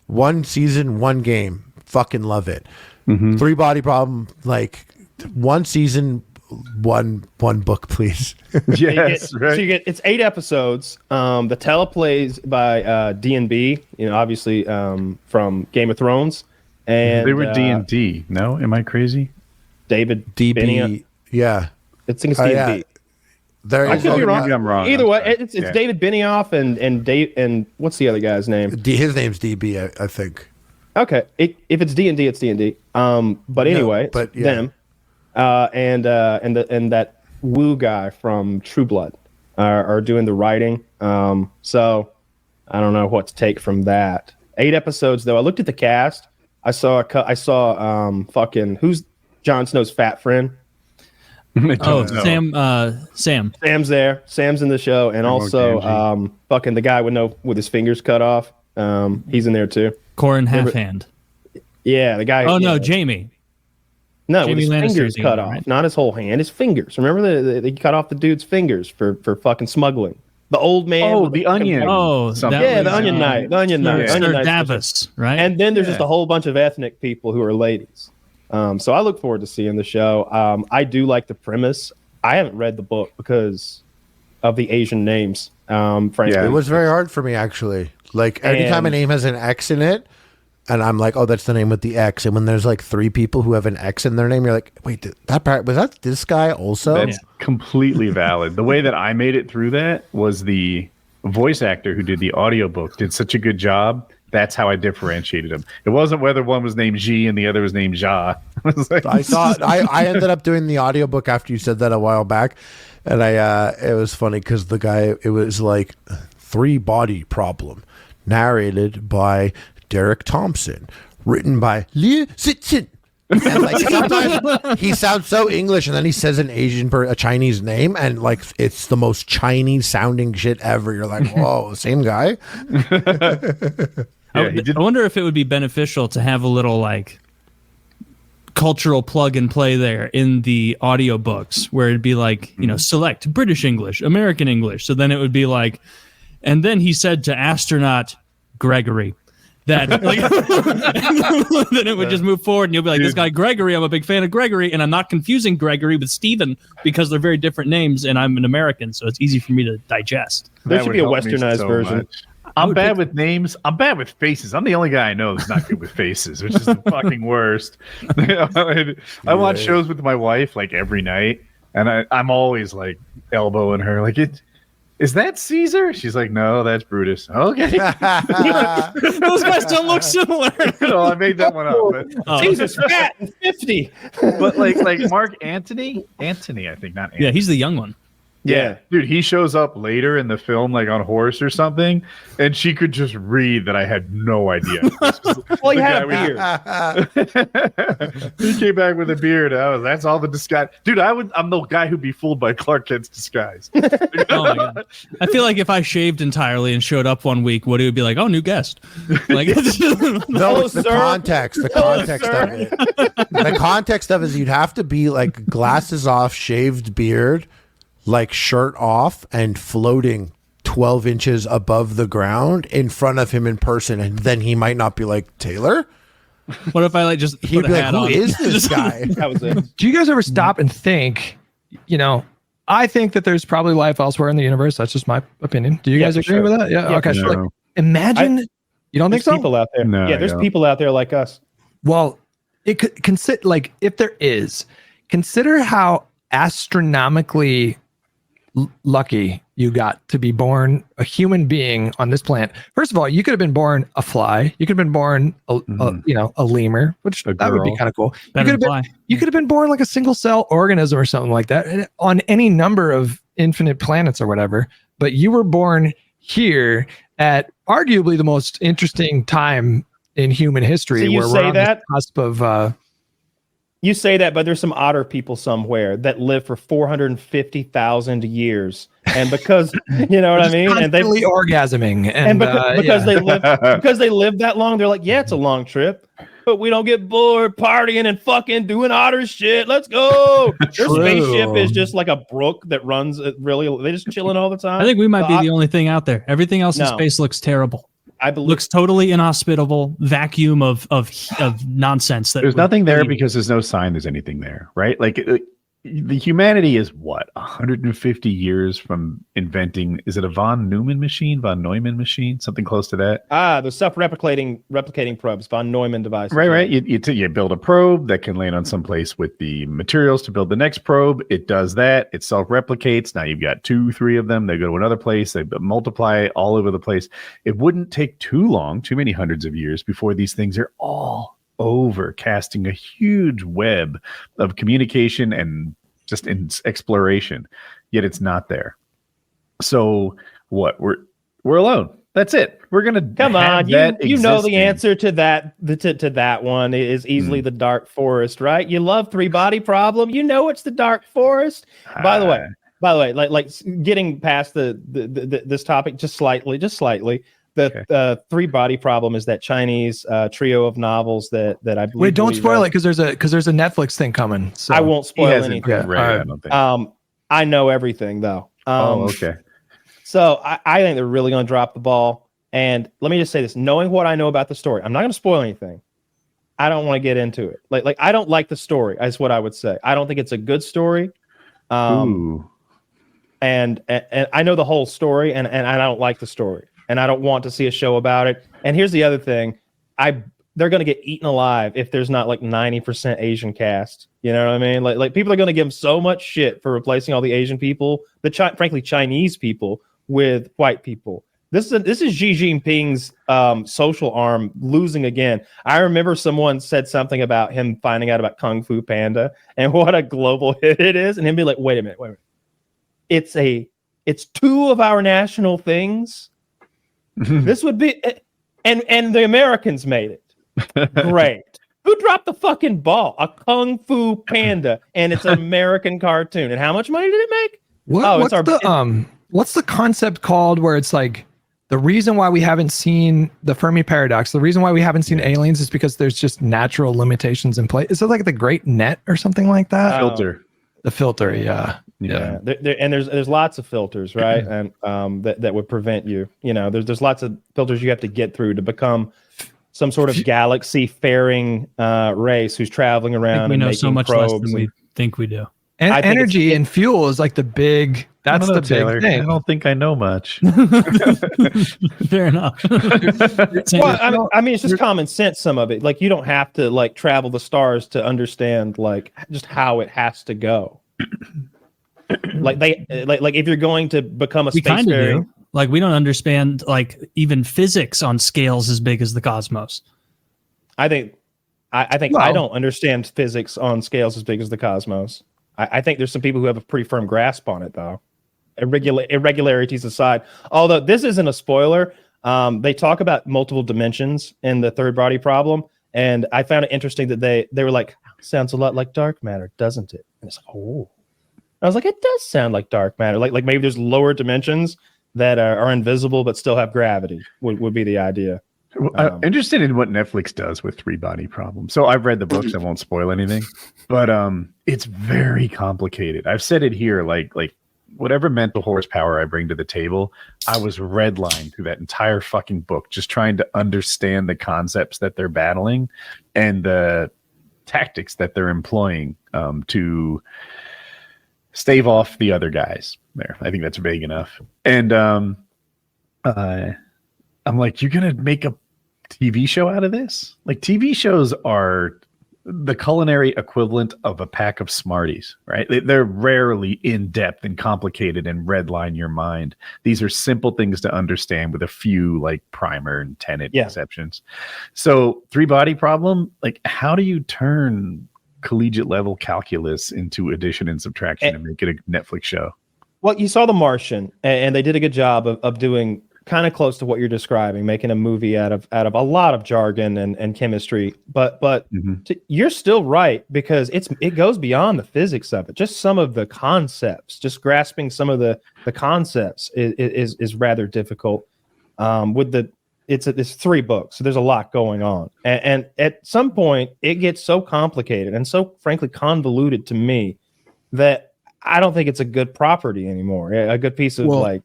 Speaker 9: 1 season, 1 game. Fucking love it. 3 Body Problem. Like 1 season, one book, please.
Speaker 10: Yes, right. So you get it's 8 episodes. The teleplays by D&B. Obviously from Game of Thrones. And
Speaker 11: they were D&D. No, am I crazy?
Speaker 10: David
Speaker 9: DB,
Speaker 10: Benioff.
Speaker 9: yeah.
Speaker 10: I think it's D&D.
Speaker 9: Yeah.
Speaker 10: I could be wrong.
Speaker 11: Maybe I'm wrong.
Speaker 10: Either way, it's David Benioff and Dave and what's the other guy's name?
Speaker 9: His name's DB, I think.
Speaker 10: Okay, if it's D&D, it's D&D. But anyway, them, and that Woo guy from True Blood are doing the writing. So I don't know what to take from that. 8 episodes though. I looked at the cast. I saw fucking who's Jon Snow's fat friend.
Speaker 7: Sam.
Speaker 10: Sam's there. Sam's in the show, and also fucking the guy with his fingers cut off. He's in there too.
Speaker 7: Corin Halfhand.
Speaker 10: Yeah, the guy.
Speaker 7: Oh no, Jamie.
Speaker 10: No,
Speaker 7: Jamie
Speaker 10: with his fingers cut off, right? Not his whole hand, his fingers. Remember they cut off the dude's fingers for fucking smuggling. The old man.
Speaker 11: Oh, the Onion.
Speaker 7: Oh,
Speaker 10: the Onion Knight. The Onion Knight.
Speaker 7: Sir Davos, right?
Speaker 10: And then there's just a whole bunch of ethnic people who are ladies. So I look forward to seeing the show. I do like the premise. I haven't read the book because of the Asian names. Frankly,
Speaker 9: it was very hard for me actually. Like anytime a name has an X in it, and I'm like, oh, that's the name with the X. And when there's like 3 people who have an X in their name, you're like, wait, was that this guy also?
Speaker 11: That's completely valid. The way that I made it through that was the voice actor who did the audiobook did such a good job. That's how I differentiated them. It wasn't whether one was named G and the other was named Ja.
Speaker 9: I thought I ended up doing the audiobook after you said that a while back. And it was funny because the guy, it was like 3 Body Problem, narrated by Derek Thompson, written by Liu Sitchin. And like sometimes he sounds so English, and then he says a Chinese name, and like it's the most Chinese sounding shit ever. You're like, whoa, same guy.
Speaker 7: I wonder if it would be beneficial to have a little like cultural plug and play there in the audiobooks, where it'd be like, select British English, American English. So then it would be like, and then he said to astronaut Gregory that like then it would just move forward, and you'll be like, this guy Gregory, I'm a big fan of Gregory, and I'm not confusing Gregory with Stephen because they're very different names, and I'm an American, so it's easy for me to digest.
Speaker 10: There should be a westernized version.
Speaker 11: Much. I'm bad with names. I'm bad with faces. I'm the only guy I know that's not good with faces, which is the fucking worst. I watch shows with my wife like every night, and I'm always like elbowing her, like, is that Caesar? She's like, no, that's Brutus. Okay.
Speaker 7: Those guys don't look similar.
Speaker 11: No, I made that one up. But,
Speaker 10: Caesar's fat and 50.
Speaker 11: But like Mark Antony, I think, not Antony.
Speaker 7: Yeah, he's the young one.
Speaker 11: Yeah, dude, he shows up later in the film, like on horse or something, and she could just read that I had no idea.
Speaker 10: Well, he had a beard.
Speaker 11: He came back with a beard. That's all the disguise. Dude, I'm the guy who'd be fooled by Clark Kent's disguise.
Speaker 7: Oh my God. I feel like if I shaved entirely and showed up one week, Woody would be like, "Oh, new guest." Like,
Speaker 9: no, it's the context. The context of it. The context of it is you'd have to be like glasses off, shaved beard, like shirt off, and floating 12 inches above the ground in front of him in person, and then he might not be like, Taylor?
Speaker 7: What if I like just
Speaker 9: he'd be like, who is this guy?
Speaker 10: That was it.
Speaker 12: Do you guys ever stop and think, I think that there's probably life elsewhere in the universe. That's just my opinion. Do you guys agree with that? Yeah. Okay.
Speaker 11: No.
Speaker 12: So like, imagine you don't think so?
Speaker 10: People out there.
Speaker 11: No,
Speaker 10: there's people out there like us.
Speaker 12: Well, it could consider, like, if there is, consider how astronomically lucky you got to be born a human being on this planet. First of all, you could have been born a fly. You could have been born a lemur, which that would be kind of cool. You could have been born like a single cell organism or something like that on any number of infinite planets or whatever. But you were born here at arguably the most interesting time in human history.
Speaker 10: So you
Speaker 12: where
Speaker 10: say
Speaker 12: we're on
Speaker 10: that?
Speaker 12: the cusp of
Speaker 10: You say that, but there's some otter people somewhere that live for 450,000 years, and because you know what I mean, and they
Speaker 12: orgasming,
Speaker 10: because they live that long, they're like, yeah, it's a long trip. but we don't get bored partying and fucking doing otter shit. Let's go. Their spaceship is just like a brook that runs. Really, they just chilling all the time.
Speaker 7: I think we might be the only thing out there. Everything else in space looks terrible.
Speaker 10: I believe
Speaker 7: looks totally inhospitable, vacuum of nonsense.
Speaker 11: There's nothing there because there's no sign there's anything there, right? Like the humanity is what 150 years from inventing. Is it a von Neumann machine, something close to that?
Speaker 10: The self-replicating probes, von Neumann devices.
Speaker 11: Right. You build a probe that can land on some place with the materials to build the next probe. It does that. It self-replicates. Now you've got 2-3 of them. They go to another place. They multiply all over the place. It wouldn't take too many hundreds of years before these things are all over, casting a huge web of communication and just in exploration, yet it's not there. So what? We're alone. That's it. We're gonna
Speaker 10: come on. You know the answer to that. To that one is easily the dark forest, right? You love Three Body Problem. You know it's the dark forest. By the way, like getting past this topic just slightly. The Three Body Problem is that Chinese trio of novels that I believe.
Speaker 12: Wait, don't spoil it because there's a Netflix thing coming. So.
Speaker 10: I won't spoil anything.
Speaker 11: Right, I don't think.
Speaker 10: I know everything though.
Speaker 11: Okay.
Speaker 10: So I think they're really going to drop the ball. And let me just say this: knowing what I know about the story, I'm not going to spoil anything. I don't want to get into it. Like I don't like the story. Is what I would say. I don't think it's a good story. And I know the whole story, and I don't like the story. And I don't want to see a show about it. And here's the other thing. They're going to get eaten alive if there's not like 90% Asian cast. You know what I mean? Like people are going to give them so much shit for replacing all the Asian people, frankly Chinese people, with white people. This is Xi Jinping's social arm losing again. I remember someone said something about him finding out about Kung Fu Panda and what a global hit it is. And him be like, wait a minute. It's two of our national things. This would be, and the Americans made it. Great. Who dropped the fucking ball? A Kung Fu Panda, and it's an American cartoon. And how much money did it make?
Speaker 12: What's the concept called where it's like the reason why we haven't seen the Fermi paradox, the reason why we haven't seen aliens is because there's just natural limitations in place. Is it like the Great Net or something like that? The filter, yeah.
Speaker 10: And there's lots of filters, right? And that would prevent you. You know, there's lots of filters you have to get through to become some sort of galaxy faring race who's traveling around.
Speaker 7: We know
Speaker 10: and
Speaker 7: so much less than we think we do.
Speaker 12: And energy and fuel is like the big. That's the big thing.
Speaker 11: I don't think I know much.
Speaker 7: Fair enough.
Speaker 10: Well, I mean, it's just common sense. Some of it, like you don't have to like travel the stars to understand like just how it has to go. Like if you're going to become a spacefaring,
Speaker 7: like we don't understand like even physics on scales as big as the cosmos.
Speaker 10: I think I don't understand physics on scales as big as the cosmos. I think there's some people who have a pretty firm grasp on it though. Irregularities aside, although this isn't a spoiler, they talk about multiple dimensions in the Third Body Problem, and I found it interesting that they were like, sounds a lot like dark matter, doesn't it? And it's like, oh. I was like, it does sound like dark matter. Like maybe there's lower dimensions that are invisible but still have gravity. Would be the idea.
Speaker 11: I'm interested in what Netflix does with Three Body Problem. So I've read the books. I won't spoil anything, but it's very complicated. I've said it here, like whatever mental horsepower I bring to the table, I was redlined through that entire fucking book, just trying to understand the concepts that they're battling and the tactics that they're employing to stave off the other guys there. I think that's vague enough. And I'm like, you're going to make a TV show out of this? Like TV shows are the culinary equivalent of a pack of Smarties, right? They're rarely in depth and complicated and redline your mind. These are simple things to understand with a few like primer and tenet exceptions. So Three Body Problem, like how do you turn collegiate level calculus into addition and subtraction and make it a Netflix show?
Speaker 10: Well, you saw The Martian, and they did a good job of doing kind of close to what you're describing, making a movie out of a lot of jargon and chemistry. But you're still right, because it goes beyond the physics of it. Just some of the concepts, just grasping some of the concepts is rather difficult. it's 3 books, so there's a lot going on, and at some point it gets so complicated and so frankly convoluted to me that I don't think it's a good property anymore. A good piece of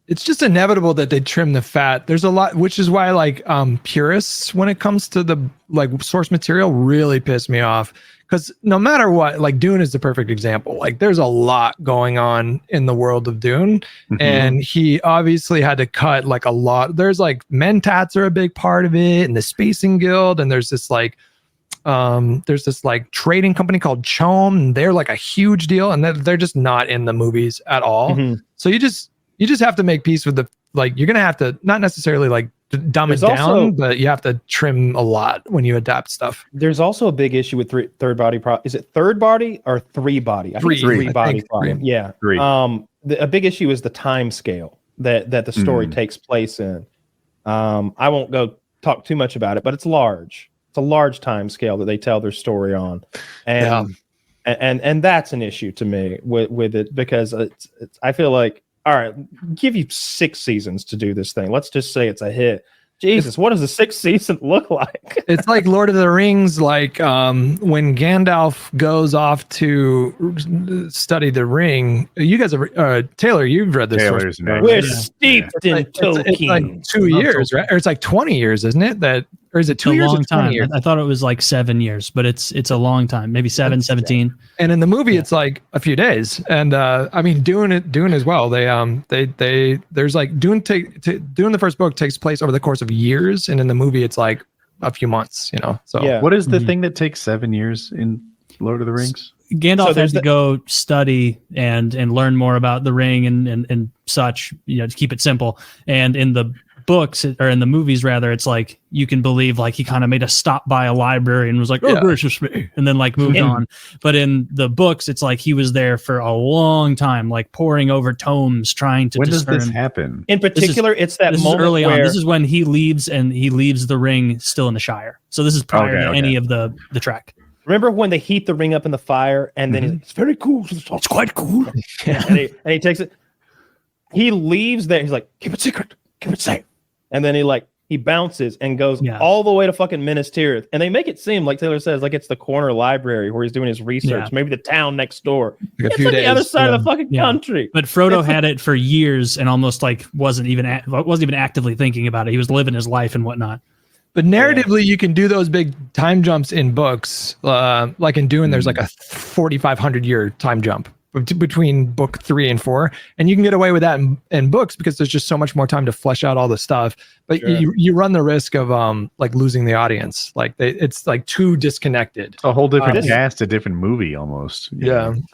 Speaker 12: it's just inevitable that they trim the fat. There's a lot, which is why like purists, when it comes to the like source material, really piss me off. Because no matter what, like Dune is the perfect example. Like there's a lot going on in the world of Dune, and he obviously had to cut like a lot. There's like mentats are a big part of it, and the Spacing Guild, and there's this like trading company called Chom, and they're like a huge deal, and they're just not in the movies at all. So you just have to make peace with the, like, you're gonna have to not necessarily like dumb it down, but you have to trim a lot when you adapt stuff.
Speaker 10: There's also a big issue with third body. Is it third body or 3 body? I think it's 3 body problem. Yeah.
Speaker 11: 3.
Speaker 10: A big issue is the time scale that the story takes place in. I won't go talk too much about it, but it's large. It's a large time scale that they tell their story on, and that's an issue to me with it, because it's I feel like, all right, give you 6 seasons to do this thing. Let's just say it's a hit. Jesus, what does the 6th season look like?
Speaker 12: It's like Lord of the Rings, like when Gandalf goes off to study the ring. You guys are Taylor, you've read this.
Speaker 10: We're steeped in Tolkien.
Speaker 12: It's like 2 years, right? Or it's like 20 years, isn't it? Or is it 2 years?
Speaker 7: Long time.
Speaker 12: Years?
Speaker 7: I thought it was like 7 years, but it's a long time, maybe 17.
Speaker 12: And in the movie, it's like a few days. And I mean, Dune as well. They there's like Dune the first book takes place over the course of years, and in the movie, it's like a few months. So
Speaker 11: what is the thing that takes 7 years in Lord of the Rings?
Speaker 7: Gandalf has to go study and learn more about the ring and such, to keep it simple. And in the books, or in the movies rather, it's like you can believe like he kind of made a stop by a library and was like, oh gracious me, and then like moved on. But in the books, it's like he was there for a long time, like poring over tomes, trying to discern.
Speaker 11: Does this happen?
Speaker 10: In particular, it's that moment
Speaker 7: early
Speaker 10: where
Speaker 7: on. This is when he leaves the ring still in the Shire. So this is prior to any of the trek.
Speaker 10: Remember when they heat the ring up in the fire, and then it's very cool. It's quite cool. and he takes it. He leaves there. He's like, keep it secret, keep it safe. And then he bounces and goes all the way to fucking Minas Tirith. And they make it seem, like Taylor says, like it's the corner library where he's doing his research. Maybe the town next door. It's like the other side of the fucking country.
Speaker 7: But Frodo had it for years and almost like wasn't even actively thinking about it. He was living his life and whatnot.
Speaker 12: But narratively, you can do those big time jumps in books. Like in Dune, there's like a 4,500 year time jump between book 3 and 4, and you can get away with that in books because there's just so much more time to flesh out all the stuff. But you run the risk of like losing the audience. Like it's like too disconnected.
Speaker 11: A whole different cast, a different movie almost.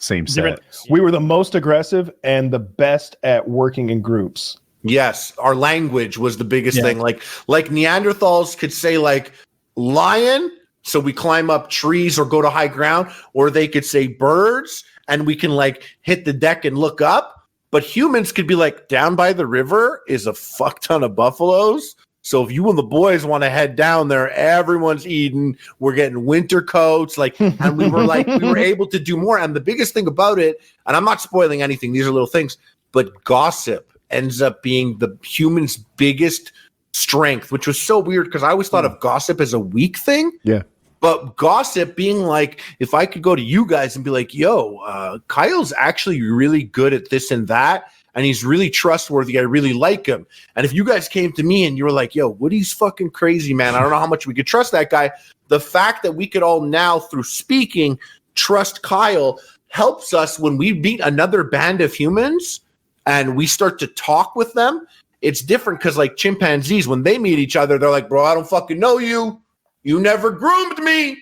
Speaker 11: Same set.
Speaker 13: We were the most aggressive and the best at working in groups.
Speaker 5: Yes, our language was the biggest thing. Like Neanderthals could say like lion, so we climb up trees or go to high ground, or they could say birds, and we can like hit the deck and look up. But humans could be like, down by the river is a fuck ton of buffaloes. So if you and the boys want to head down there, everyone's eating. We're getting winter coats, and we were able to do more. And the biggest thing about it, and I'm not spoiling anything, these are little things, but gossip ends up being the human's biggest strength, which was so weird because I always thought of gossip as a weak thing.
Speaker 6: Yeah.
Speaker 5: But gossip being like, if I could go to you guys and be like, yo, Kyle's actually really good at this and that, and he's really trustworthy. I really like him. And if you guys came to me and you were like, yo, Woody's fucking crazy, man. I don't know how much we could trust that guy. The fact that we could all now, through speaking, trust Kyle helps us when we meet another band of humans and we start to talk with them. It's different because like chimpanzees, when they meet each other, they're like, bro, I don't fucking know you. You never groomed me.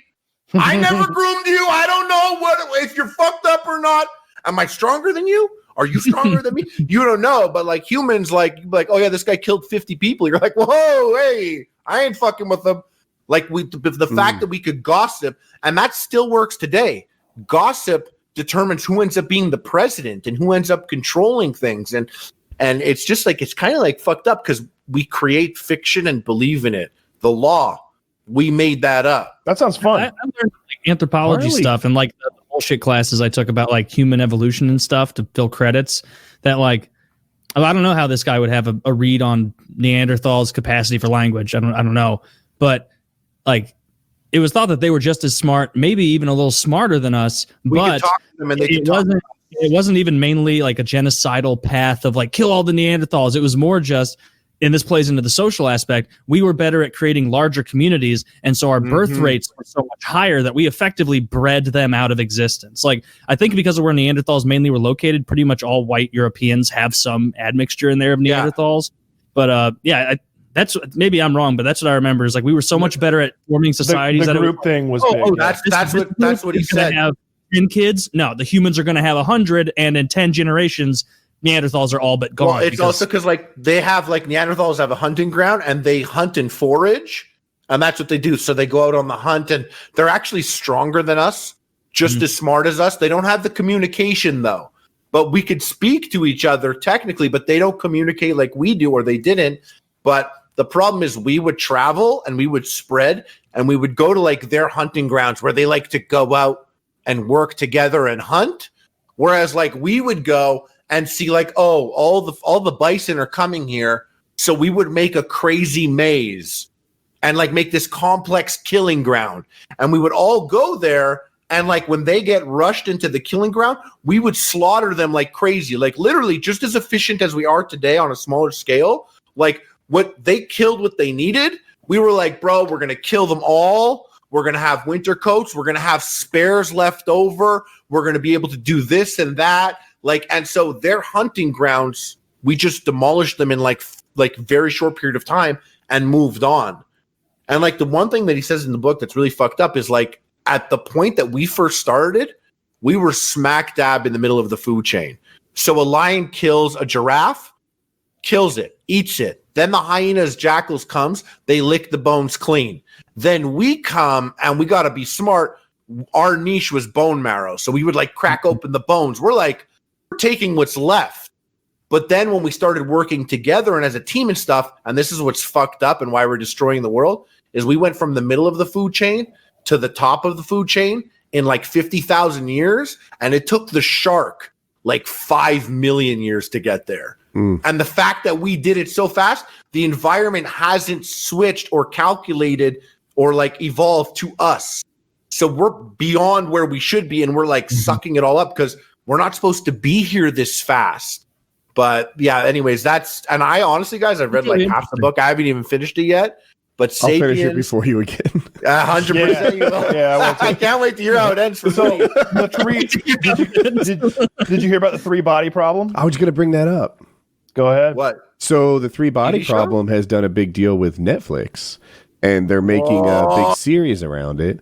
Speaker 5: I never groomed you. I don't know if you're fucked up or not. Am I stronger than you? Are you stronger than me? You don't know. But like humans, like, oh yeah, this guy killed 50 people. You're like, whoa, hey, I ain't fucking with them. Like the fact that we could gossip, and that still works today. Gossip determines who ends up being the president and who ends up controlling things. And it's just like, it's kind of like fucked up because we create fiction and believe in it. The law. We made that up.
Speaker 13: That sounds fun.
Speaker 7: I learned like anthropology stuff and like the bullshit classes I took about like human evolution and stuff to fill credits. That like I don't know how this guy would have a read on Neanderthals' capacity for language. I don't know, but like it was thought that they were just as smart, maybe even a little smarter than us. But
Speaker 5: talk to them and they
Speaker 7: it wasn't even mainly like a genocidal path of like kill all the Neanderthals. It was more just, and this plays into the social aspect, we were better at creating larger communities, and so our birth rates were so much higher that we effectively bred them out of existence. Like, I think because of where Neanderthals mainly were located, pretty much all white Europeans have some admixture in there of Neanderthals. But that's, maybe I'm wrong, but that's what I remember is like we were so much better at forming societies.
Speaker 13: The group thing was big.
Speaker 5: That's what he said.
Speaker 7: Have 10 kids? No, the humans are going to have 100, and in 10 generations, Neanderthals are all but gone.
Speaker 5: Well, it's also because like they have like Neanderthals have a hunting ground and they hunt and forage, and that's what they do. So they go out on the hunt, and they're actually stronger than us, just as smart as us. They don't have the communication though, but we could speak to each other technically, but they don't communicate like we do, or they didn't. But the problem is we would travel and we would spread, and we would go to like their hunting grounds where they like to go out and work together and hunt, whereas like we would go and see like, oh, all the bison are coming here. So we would make a crazy maze and like make this complex killing ground. And we would all go there. And like when they get rushed into the killing ground, we would slaughter them like crazy, like literally just as efficient as we are today on a smaller scale. Like what they killed, what they needed. We were like, bro, we're going to kill them all. We're going to have winter coats. We're going to have spares left over. We're going to be able to do this and that. Like, and so their hunting grounds, we just demolished them in like very short period of time and moved on. And like the one thing that he says in the book that's really fucked up is like at the point that we first started, we were smack dab in the middle of the food chain. So a lion kills a giraffe, kills it, eats it. Then the hyenas, jackals comes, they lick the bones clean. Then we come and we got to be smart. Our niche was bone marrow. So we would like crack open the bones. We're taking what's left. But then when we started working together and as a team and stuff, and this is what's fucked up and why we're destroying the world, is we went from the middle of the food chain to the top of the food chain in like 50,000 years. And it took the shark like 5 million years to get there. And the fact that we did it so fast, the environment hasn't switched or calculated or like evolved to us. So we're beyond where we should be. And we're like sucking it all up because we're not supposed to be here this fast. But yeah, anyways, and I honestly, guys, I've read like half the book. I haven't even finished it yet. But
Speaker 6: I'll finish it before you again.
Speaker 5: 100%. Yeah, I can't wait to hear how it ends. For
Speaker 13: so the three. Did you hear about the 3 body problem?
Speaker 6: I was going to bring that up.
Speaker 13: Go ahead.
Speaker 5: What?
Speaker 6: So the 3 body problem has done a big deal with Netflix, and they're making a big series around it.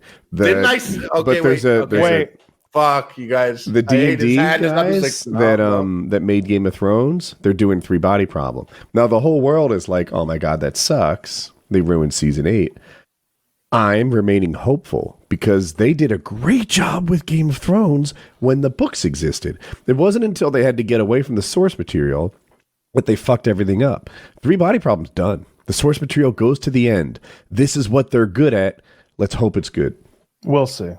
Speaker 5: Fuck you guys.
Speaker 6: The D&D guys that made Game of Thrones, they're doing 3 body problem. Now the whole world is like, oh my God, that sucks. They ruined season 8. I'm remaining hopeful because they did a great job with Game of Thrones when the books existed. It wasn't until they had to get away from the source material that they fucked everything up. 3 body problem's done. The source material goes to the end. This is what they're good at. Let's hope it's good.
Speaker 13: We'll see.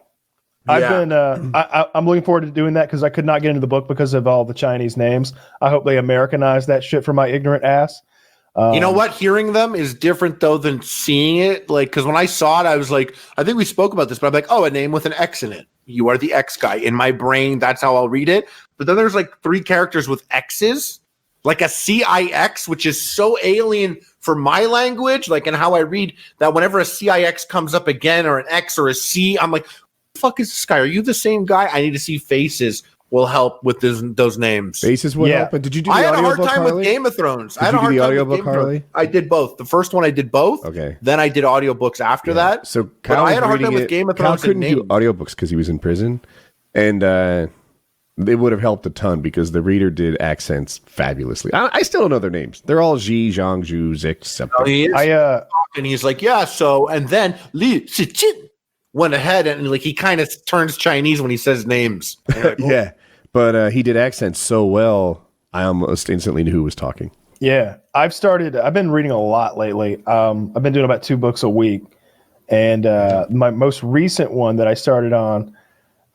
Speaker 13: I'm looking forward to doing that because I could not get into the book because of all the Chinese names. I hope they Americanize that shit for my ignorant ass.
Speaker 5: You know what? Hearing them is different though than seeing it. Like, because when I saw it, I was like, I think we spoke about this, but I'm like, oh, a name with an X in it. You are the X guy. In my brain, that's how I'll read it. But then there's like 3 characters with X's, like a CIX, which is so alien for my language, like and how I read that whenever a CIX comes up again or an X or a C, I'm like, fuck is this guy? Are you the same guy? I need to see faces will help with those names.
Speaker 6: Faces will help. But did you do the
Speaker 5: I had a hard
Speaker 6: audiobook,
Speaker 5: time
Speaker 6: Harley?
Speaker 5: with Game of Thrones.
Speaker 6: Did you do the audiobook, Harley?
Speaker 5: I did both. The first one I did both.
Speaker 6: Okay.
Speaker 5: Then I did audiobooks after that.
Speaker 6: So
Speaker 5: but I had a hard time with Game of Thrones.
Speaker 6: Kyle couldn't do audiobooks because he was in prison. And they would have helped a ton because the reader did accents fabulously. I still don't know their names. They're all Ji, Zhang, Zhu, Zik, something.
Speaker 5: And he's like, yeah, so, and then Li Zichin went ahead and like he kind of turns Chinese when he says names. Like, oh.
Speaker 6: Yeah. But he did accents so well, I almost instantly knew who was talking.
Speaker 13: Yeah. I've been reading a lot lately. I've been doing about 2 books a week. And my most recent one that I started on,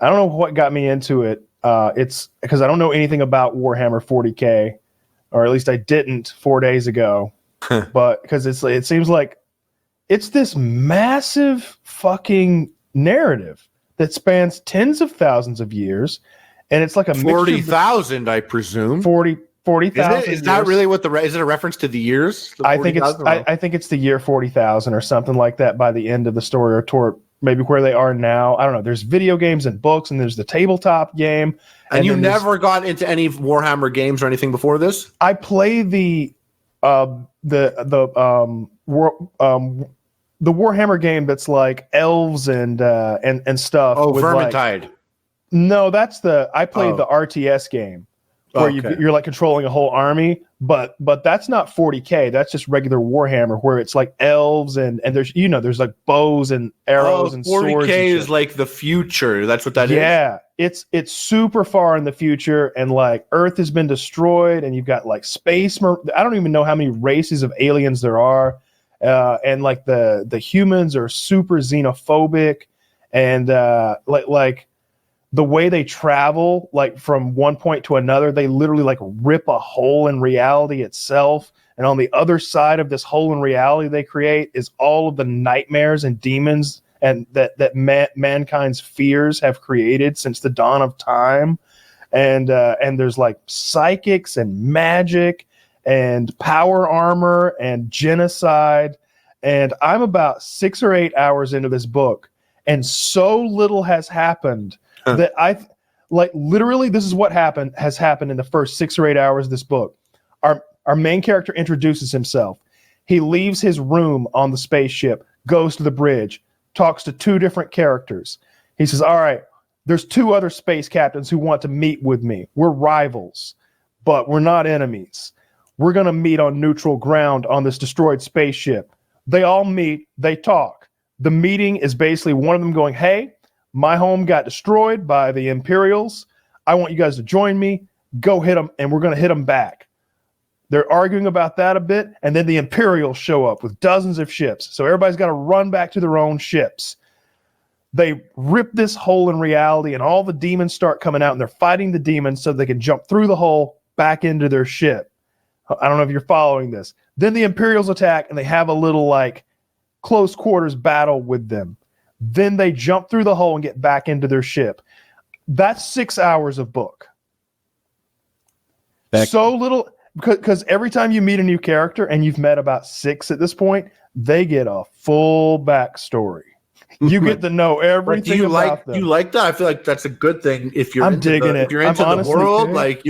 Speaker 13: I don't know what got me into it. It's because I don't know anything about Warhammer 40K. or at least I didn't 4 days ago. But because it seems like it's this massive fucking narrative that spans tens of thousands of years, and it's like a
Speaker 5: 40,000, I presume.
Speaker 13: 40,000.
Speaker 5: Is that really what is it a reference to the years?
Speaker 13: I think it's the year 40,000 or something like that by the end of the story, or toward maybe where they are now. I don't know. There's video games and books, and there's the tabletop game.
Speaker 5: And you never got into any Warhammer games or anything before this?
Speaker 13: I play the Warhammer game that's like elves and stuff.
Speaker 5: Oh,
Speaker 13: with
Speaker 5: Vermintide.
Speaker 13: No, I played the RTS game where you're like controlling a whole army, but that's not 40K. That's just regular Warhammer where it's like elves and there's there's like bows and arrows and
Speaker 5: 40K
Speaker 13: swords. 40K
Speaker 5: is like the future. That's what that is.
Speaker 13: Yeah, it's super far in the future, and like Earth has been destroyed, and you've got like space. I don't even know how many races of aliens there are, and like the humans are super xenophobic, and like the way they travel, like from one point to another, they literally like rip a hole in reality itself. And on the other side of this hole in reality they create is all of the nightmares and demons and that mankind's fears have created since the dawn of time. And there's like psychics and magic and power armor and genocide. And I'm about 6 or 8 hours into this book, and so little has happened that literally this is what has happened in the first 6 or 8 hours of this book. Our main character introduces himself. He leaves his room on the spaceship, goes to the bridge, talks to 2 different characters. He says, all right, there's 2 other space captains who want to meet with me. We're rivals, but we're not enemies. We're going to meet on neutral ground on this destroyed spaceship. They all meet, they talk. The meeting is basically one of them going, hey, my home got destroyed by the Imperials. I want you guys to join me. Go hit them, and we're going to hit them back. They're arguing about that a bit, and then the Imperials show up with dozens of ships. So everybody's got to run back to their own ships. They rip this hole in reality, and all the demons start coming out, and they're fighting the demons so they can jump through the hole back into their ship. I don't know if you're following this. Then the Imperials attack, and they have a little like close quarters battle with them. Then they jump through the hole and get back into their ship. That's 6 hours of book. So little, because every time you meet a new character, and you've met about 6 at this point, they get a full backstory. You get to know everything about them.
Speaker 5: Do you like that? I feel like that's a good thing. If you're
Speaker 13: digging it.
Speaker 5: If you're into the world, like if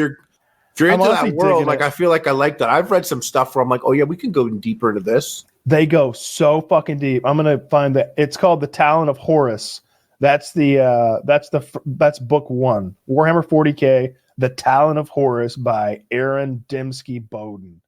Speaker 5: you're into that world, like I feel like I like that. I've read some stuff where I'm like, oh yeah, we can go deeper into this.
Speaker 13: They go so fucking deep. I'm gonna find that. It's called The Talon of Horus. That's book 1. Warhammer 40K, The Talon of Horus by Aaron Dembski Bowden.